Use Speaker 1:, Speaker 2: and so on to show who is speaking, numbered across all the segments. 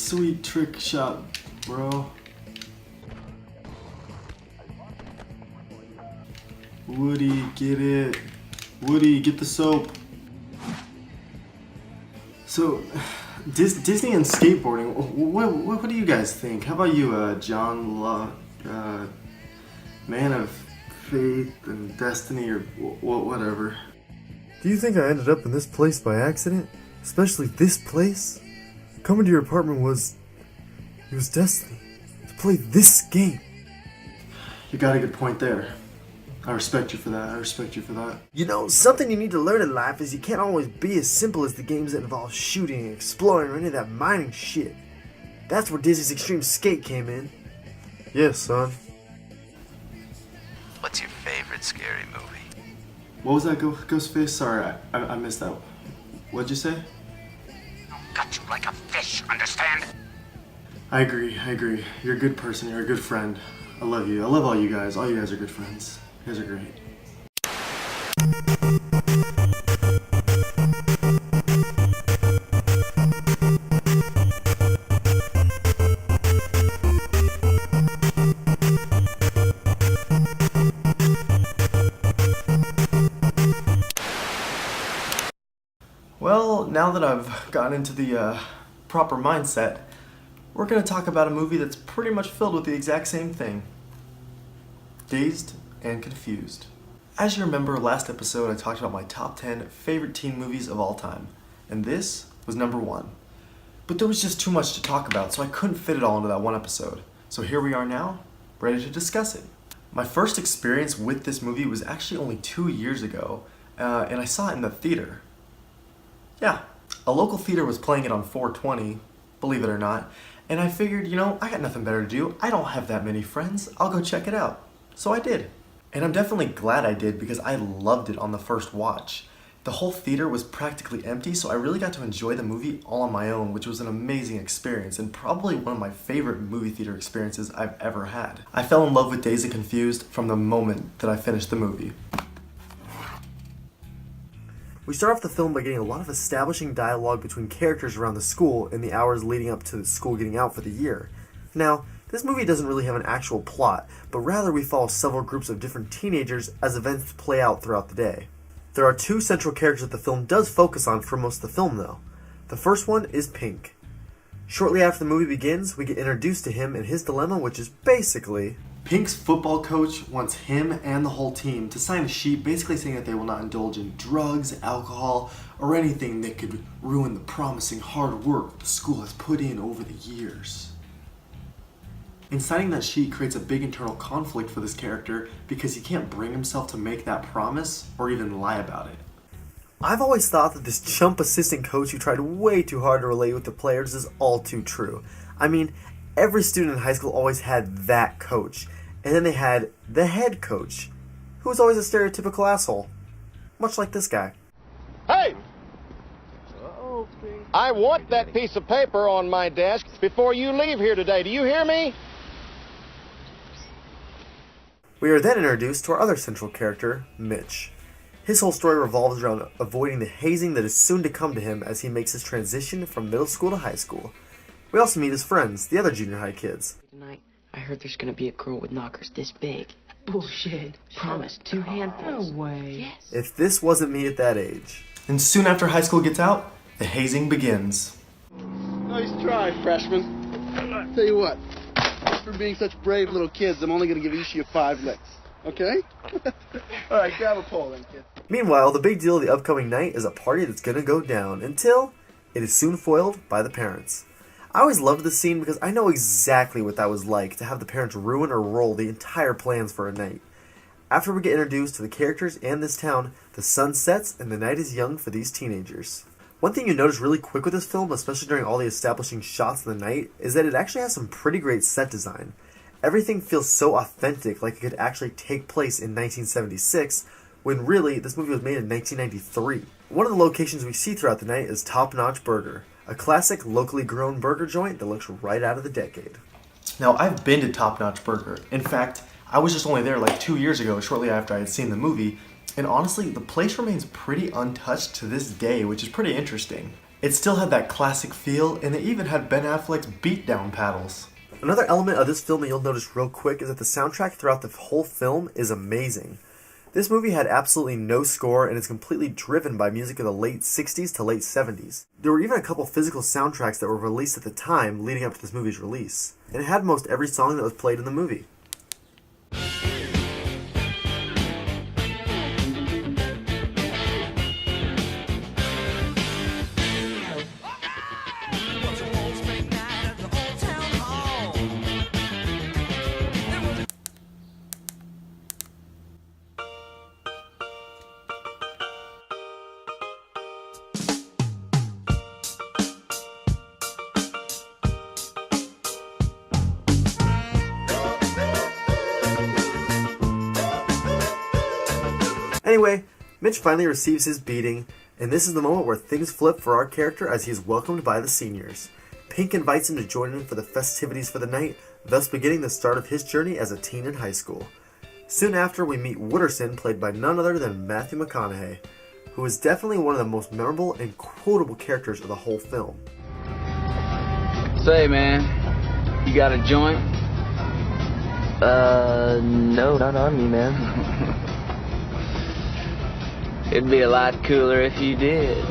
Speaker 1: sweet trick shot, bro. Woody, get it. Woody, get the soap. So, Disney and skateboarding, what do you guys think? How about you, John Locke, man of faith and destiny, or whatever?
Speaker 2: Do you think I ended up in this place by accident? Especially this place? Coming to your apartment was destiny. To play this game.
Speaker 1: You got a good point there. I respect you for that.
Speaker 2: You know, something you need to learn in life is you can't always be as simple as the games that involve shooting, exploring, or any of that mining shit. That's where Disney's Extreme Skate came in. Yes, son.
Speaker 3: What's your favorite scary movie?
Speaker 1: What was that, Ghostface? Sorry, I missed that. What'd you say?
Speaker 3: Got you like a fish, understand?
Speaker 1: I agree. You're a good person, you're a good friend. I love you. I love all you guys. All you guys are good friends. You guys are great. Well, now that I've gotten into the proper mindset, we're going to talk about a movie that's pretty much filled with the exact same thing. Dazed and Confused. As you remember, last episode I talked about my top 10 favorite teen movies of all time, and this was number 1. But there was just too much to talk about, so I couldn't fit it all into that one episode. So here we are now, ready to discuss it. My first experience with this movie was actually only 2 years ago, and I saw it in the theater. Yeah, a local theater was playing it on 420, believe it or not, and I figured, you know, I got nothing better to do. I don't have that many friends. I'll go check it out. So I did. And I'm definitely glad I did because I loved it on the first watch. The whole theater was practically empty, so I really got to enjoy the movie all on my own, which was an amazing experience and probably one of my favorite movie theater experiences I've ever had. I fell in love with Dazed and Confused from the moment that I finished the movie.
Speaker 2: We start off the film by getting a lot of establishing dialogue between characters around the school in the hours leading up to the school getting out for the year. Now, this movie doesn't really have an actual plot, but rather we follow several groups of different teenagers as events play out throughout the day. There are 2 central characters that the film does focus on for most of the film though. The first one is Pink. Shortly after the movie begins, we get introduced to him and his dilemma, which is basically...
Speaker 1: Pink's football coach wants him and the whole team to sign a sheet basically saying that they will not indulge in drugs, alcohol, or anything that could ruin the promising hard work the school has put in over the years. And signing that sheet creates a big internal conflict for this character because he can't bring himself to make that promise or even lie about it.
Speaker 2: I've always thought that this chump assistant coach who tried way too hard to relate with the players is all too true. I mean, every student in high school always had that coach, and then they had the head coach, who was always a stereotypical asshole, much like this guy.
Speaker 4: Hey! I want that piece of paper on my desk before you leave here today. Do you hear me?
Speaker 2: We are then introduced to our other central character, Mitch. His whole story revolves around avoiding the hazing that is soon to come to him as he makes his transition from middle school to high school. We also meet his friends, the other junior high kids.
Speaker 5: Tonight, I heard there's gonna be a girl with knockers this big. Bullshit. Promise, 2 handfuls. No way. Yes.
Speaker 2: If this wasn't me at that age.
Speaker 1: And soon after high school gets out, the hazing begins.
Speaker 6: Nice try, freshman. Tell you what, just for being such brave little kids, I'm only going to give each of you 5 licks. Okay? All right, grab a pole then, kid.
Speaker 2: Meanwhile, the big deal of the upcoming night is a party that's going to go down until it is soon foiled by the parents. I always loved this scene because I know exactly what that was like to have the parents ruin or roll the entire plans for a night. After we get introduced to the characters and this town, the sun sets and the night is young for these teenagers. One thing you notice really quick with this film, especially during all the establishing shots of the night, is that it actually has some pretty great set design. Everything feels so authentic, like it could actually take place in 1976, when really, this movie was made in 1993. One of the locations we see throughout the night is Top Notch Burger, a classic locally grown burger joint that looks right out of the decade.
Speaker 1: Now, I've been to Top Notch Burger. In fact, I was just only there like 2 years ago, shortly after I had seen the movie, and honestly, the place remains pretty untouched to this day, which is pretty interesting. It still had that classic feel, and it even had Ben Affleck's beatdown paddles.
Speaker 2: Another element of this film that you'll notice real quick is that the soundtrack throughout the whole film is amazing. This movie had absolutely no score and is completely driven by music of the late 60s to late 70s. There were even a couple physical soundtracks that were released at the time leading up to this movie's release, and it had most every song that was played in the movie. Anyway, Mitch finally receives his beating, and this is the moment where things flip for our character as he is welcomed by the seniors. Pink invites him to join in for the festivities for the night, thus beginning the start of his journey as a teen in high school. Soon after, we meet Watterson, played by none other than Matthew McConaughey, who is definitely one of the most memorable and quotable characters of the whole film.
Speaker 7: Say, man, you got a joint?
Speaker 5: No, not on me, man.
Speaker 7: It'd be a lot cooler if you did.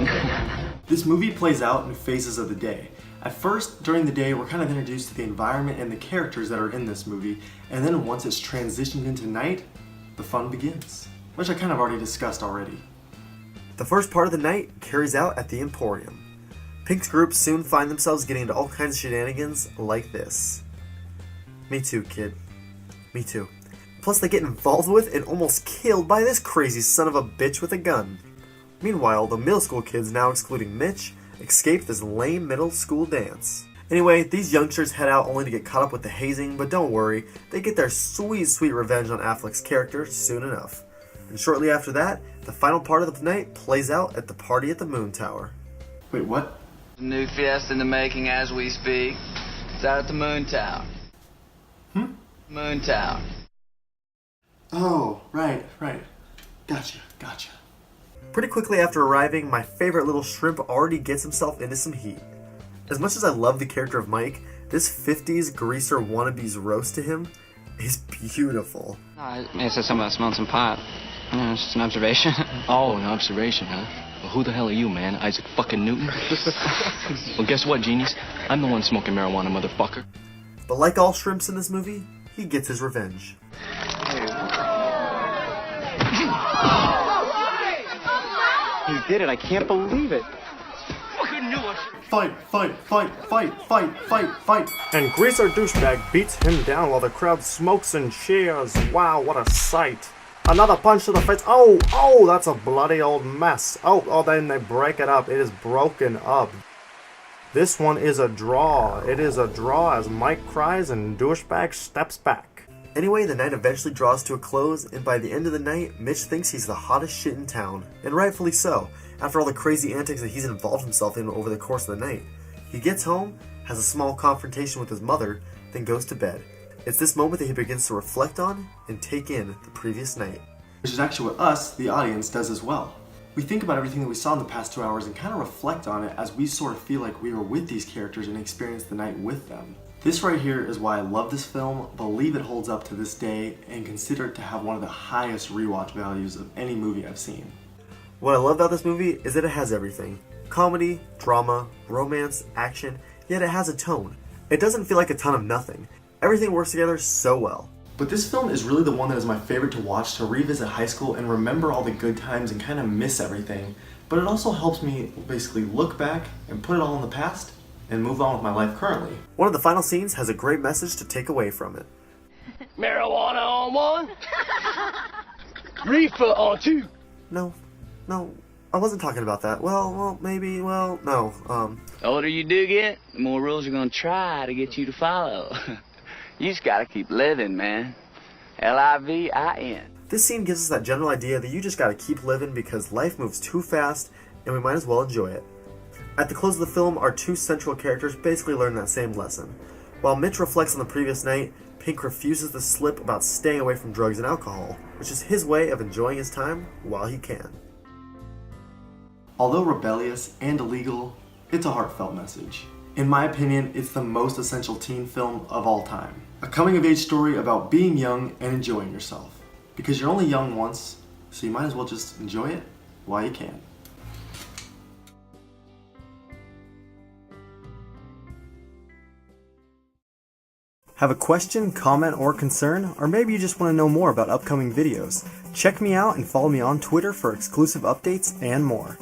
Speaker 1: This movie plays out in phases of the day. At first, during the day, we're kind of introduced to the environment and the characters that are in this movie, and then once it's transitioned into night, the fun begins, which I kind of already discussed already.
Speaker 2: The first part of the night carries out at the Emporium. Pink's group soon find themselves getting into all kinds of shenanigans like this. Me too, kid. Me too. Plus they get involved with and almost killed by this crazy son of a bitch with a gun. Meanwhile, the middle school kids, now excluding Mitch, escape this lame middle school dance. Anyway, these youngsters head out only to get caught up with the hazing, but don't worry, they get their sweet, sweet revenge on Affleck's character soon enough. And shortly after that, the final part of the night plays out at the party at the Moon Tower.
Speaker 1: Wait, what?
Speaker 7: New fiesta in the making as we speak. It's out at the Moon Tower. Moon Tower.
Speaker 1: Oh, right. Gotcha.
Speaker 2: Pretty quickly after arriving, my favorite little shrimp already gets himself into some heat. As much as I love the character of Mike, this 50s greaser wannabe's roast to him is beautiful.
Speaker 8: I said something about smelling some pot. It's just an observation.
Speaker 9: Oh, an observation, huh? Well, who the hell are you, man? Isaac fucking Newton? Well, guess what, genius? I'm the one smoking marijuana, motherfucker.
Speaker 2: But like all shrimps in this movie, he gets his revenge.
Speaker 8: You did it. I can't believe it.
Speaker 1: Fight!
Speaker 10: And Greaser Douchebag beats him down while the crowd smokes and cheers. Wow, what a sight. Another punch to the face. Oh, that's a bloody old mess. Oh, then they break it up. It is broken up. This one is a draw. It is a draw as Mike cries and Douchebag steps back.
Speaker 2: Anyway, the night eventually draws to a close, and by the end of the night, Mitch thinks he's the hottest shit in town. And rightfully so, after all the crazy antics that he's involved himself in over the course of the night. He gets home, has a small confrontation with his mother, then goes to bed. It's this moment that he begins to reflect on and take in the previous night.
Speaker 1: Which is actually what us, the audience, does as well. We think about everything that we saw in the past 2 hours and kind of reflect on it as we sort of feel like we were with these characters and experienced the night with them. This right here is why I love this film, believe it holds up to this day, and consider it to have one of the highest rewatch values of any movie I've seen.
Speaker 2: What I love about this movie is that it has everything. Comedy, drama, romance, action, yet it has a tone. It doesn't feel like a ton of nothing. Everything works together so well.
Speaker 1: But this film is really the one that is my favorite to watch, to revisit high school and remember all the good times and kind of miss everything. But it also helps me basically look back and put it all in the past and move on with my life currently.
Speaker 2: One of the final scenes has a great message to take away from it.
Speaker 9: Marijuana on one? Reefer on two?
Speaker 2: No, I wasn't talking about that. No.
Speaker 7: The older you do get, the more rules are gonna try to get you to follow. You just gotta keep living, man. Livin.
Speaker 2: This scene gives us that general idea that you just gotta keep living because life moves too fast and we might as well enjoy it. At the close of the film, our two central characters basically learn that same lesson. While Mitch reflects on the previous night, Pink refuses to slip about staying away from drugs and alcohol, which is his way of enjoying his time while he can.
Speaker 1: Although rebellious and illegal, It's a heartfelt message. In my opinion, it's the most essential teen film of all time. A coming-of-age story about being young and enjoying yourself. Because you're only young once, so you might as well just enjoy it while you can.
Speaker 2: Have a question, comment, or concern? Or maybe you just want to know more about upcoming videos? Check me out and follow me on Twitter for exclusive updates and more.